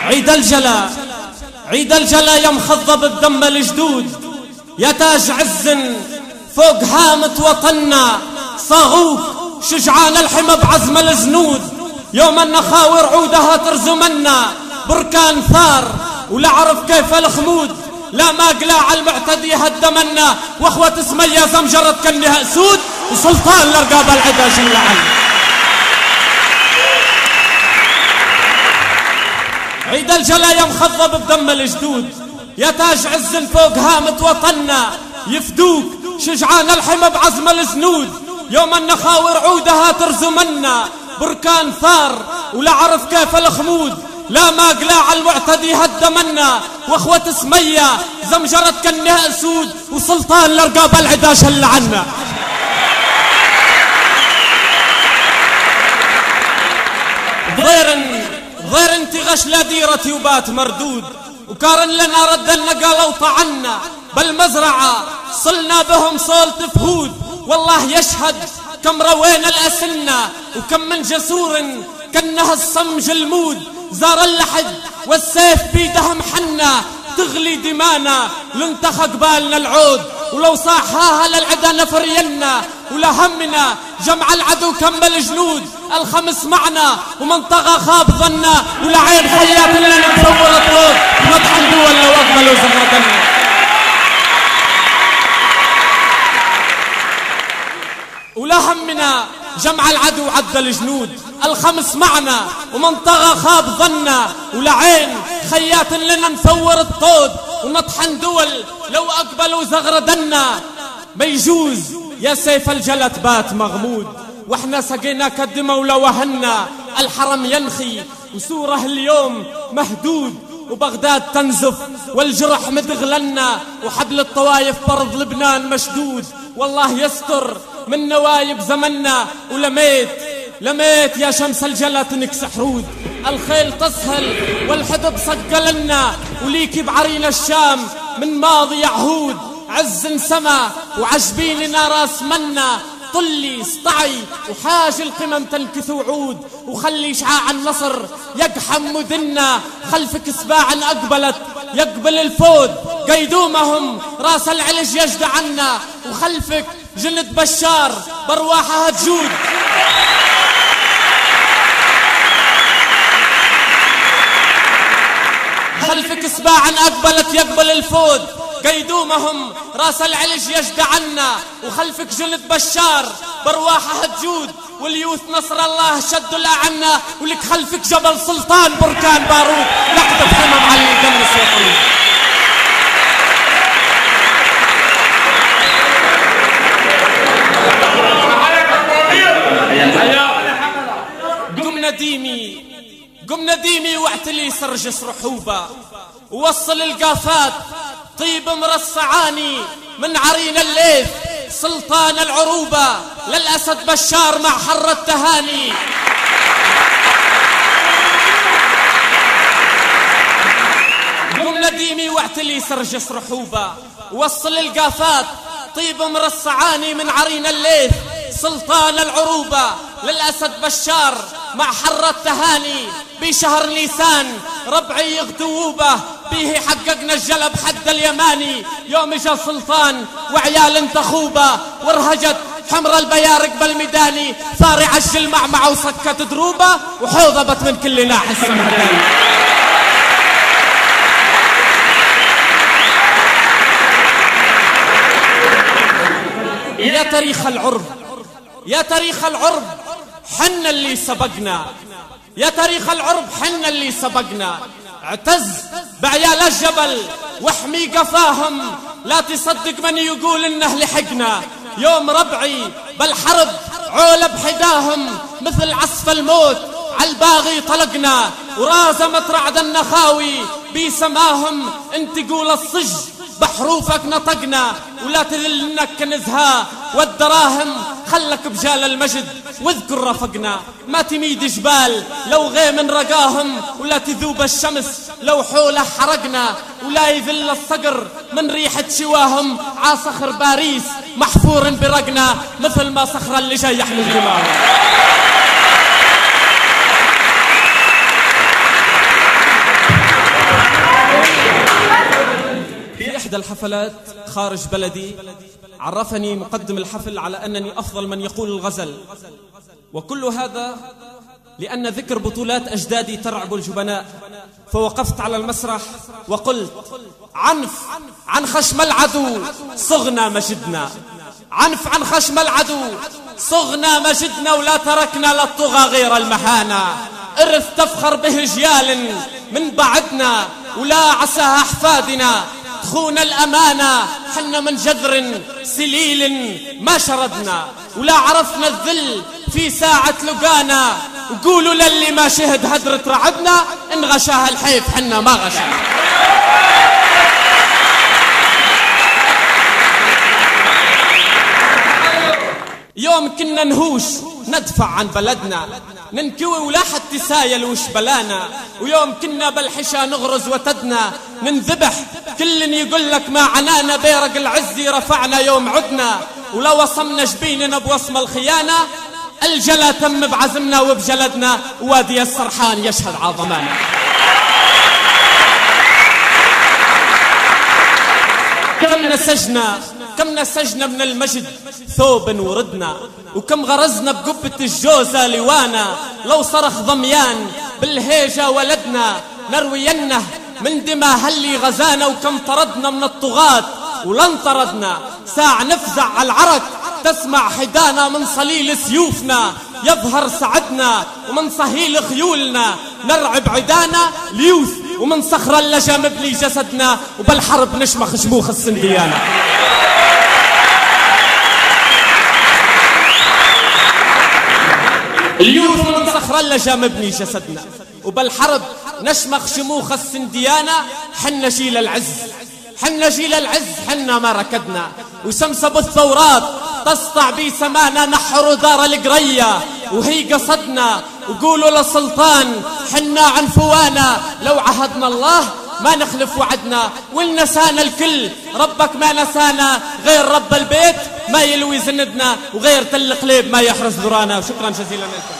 عيد الجلا، عيد الجلا يا مخضب بدم الجدود، يا تاج عز فوق هامة وطننا، صاغوك شجعان الحمى بعزم الجنود، يوم النخاور عودها ترزمنا، بركان ثار ولا عرف كيف الخمود، لا ما قلاع المعتدي هدمنا، واخوة سمية زمجرت كنها اسود، وسلطان لرقاب العدا جل عنه. عيد الجلا يا مخضب بدم الجدود، يا تاج عز فوق هامة وطننا، يفدوك شجعان الحمى بعزم الجنود، يوم النخاور عودها ترزمنا، بركان ثار ولا عرف كيف الخمود، لا ما قلاع المعتدي هدمنا، واخوة سمية زمجرت كنها اسود، وسلطان لرقاب العدا جل عنا. ضير انت غش لا ديرتي وبات مردود، وكارن لنا ردنا قالوا طعنا، بالمزرعة صلنا بهم صولت فهود، والله يشهد كم روينا الأسنة، وكم من جسور كنها الصمج المود، زار اللحد والسيف بيدهم حنا، تغلي دمانا لنتخ قبالنا العود، ولو صاحاها للعدا نفرينا، ولا همنا جمع العدو كمل جنود، الخمس معنا ومن طغى خاب ظنا، ولا عين خيات لنا نتصور طرود، نطحن دول لو اقبلوا زغرتنا. ولا همنا جمع العدو عد الجنود، الخمس معنا ومن طغى خاب ظنا، ولا عين خيات لنا نثور الطود، ونطحن دول لو اقبلوا زغردنا. ما يجوز يا سيف الجلا تبات مغمود، واحنا سقيناك الدمى ولا وهنا، الحرم ينخي وسوره اليوم مهدود، وبغداد تنزف والجرح مدغلنا، وحبل الطوايف برض لبنان مشدود، والله يستر من نوايب زمنا. ولميت يا شمس الجلا تنكس حرود، الخيل تسهل والحدب صقلنا، وليكي بعرين الشام من ماضي يعهود، عز سما وعجبيننا راس منا، طلي اسطعي وحاج القمم تنكث وعود، وخلي شعاع النصر يقحم مدنا، خلفك سباع أقبلت يقبل الفود، قيدومهم راس العلج يجد عنا، وخلفك جند بشار برواحها تجود. خلفك سباعا أقبلت يقبل الفود، قيدومهم راس العلج يجد عنا، وخلفك جند بشار برواحها تجود، واليوث نصر الله شدوا الأعنا، ولك خلفك جبل سلطان بركان بارود، لقطة حمم علي يدنس وطني. قم نديمي واعتلي سرجس رحوبة، ووصل القافات طيب مرصعاني، من عرين الليث سلطان العروبة، للأسد بشار مع حر التهاني. قم نديمي واعتلي سرجس رحوبة، ووصل القافات طيب مرصعاني، من عرين الليث سلطان العروبة، للأسد بشار مع حر التهاني. بشهر نيسان ربعي يغتووبه، به حققنا الجلب حد اليماني، يوم جا سلطان وعيال انتخوبه، وارهجت حمر البيارق بالميداني، صار يعجل معمعه وسكت دروبه، وحوضبت من كل ناحية السمهداني. يا تاريخ العرب، يا تاريخ العرب حنا اللي سبقنا، يا تاريخ العرب حنا اللي سبقنا، اعتز بعيال الجبل واحمي قفاهم، لا تصدق من يقول انه لحقنا، يوم ربعي بالحرب عول بحداهم، مثل عصف الموت عالباغي طلقنا، ورازمت رعد النخاوي بسماهم، انت قول الصج بحروفك نطقنا، ولا تذلنك كنزها والدراهم، خلك بجال المجد واذكر رفقنا، ما تميد جبال لو غيم رقاهم، ولا تذوب الشمس لو حوله حرقنا، ولا يذل الصقر من ريحة شواهم، عاصخر باريس محفور برقنا، مثل ما صخر اللي جاي يحمل دماغه. إحدى الحفلات خارج بلدي عرفني مقدم الحفل على أنني أفضل من يقول الغزل، وكل هذا لأن ذكر بطولات أجدادي ترعب الجبناء. فوقفت على المسرح وقلت: عنف عن خشم العدو صغنا مجدنا، عنف عن خشم العدو صغنا مجدنا، ولا تركنا للطغى غير المهانة. إرث تفخر به أجيال من بعدنا، ولا عسى أحفادنا تخون الأمانة. حنا من جذر سليل ما شردنا، ولا عرفنا الذل في ساعة لقانا. وقولوا للي ما شهد هدرة رعبنا، إن غشاها الحيف حنا ما غشنا. يوم كنا نهوش ندفع عن بلدنا، ننكوي ولا حتى سايل وش بلانا. ويوم كنا بالحشا نغرز وتدنا، ننذبح كل يقول لك ما عنانا. بيرق العز رفعنا يوم عدنا، ولا وصمنا جبيننا بوصم الخيانة. الجلا تم بعزمنا وبجلدنا، وادي السرحان يشهد عظمانا. كم نسجنا من المجد ثوب وردنا، وكم غرزنا بقبة الجوزة لوانا. لو صرخ ضميان بالهيجة ولدنا، نروينه من دما هلي غزانا. وكم طردنا من الطغاة ولن طردنا، ساع نفزع على العرك تسمع حدانا. من صليل سيوفنا يظهر سعدنا، ومن صهيل خيولنا نرعب عدانا. ليوث ومن صخر اللجا مبلي جسدنا، وبالحرب نشمخ شموخ السنديانة. اليوث من صخر اللجا مبني جسدنا، وبالحرب نشمخ شموخ السنديانة. حنا جيل العز، حنا جيل العز، حنا ما ركدنا. وسمسب الثورات تسطع بي سمانا، نحر دار القرية وهي قصدنا. وقولوا للسلطان حنا عنفوانا، لو عهدنا الله ما نخلف وعدنا. والنسانا الكل ربك ما نسانا، غير رب البيت ما يلوي زندنا، وغير تل قليب ما يحرس ذرانا. وشكرا جزيلا لكم.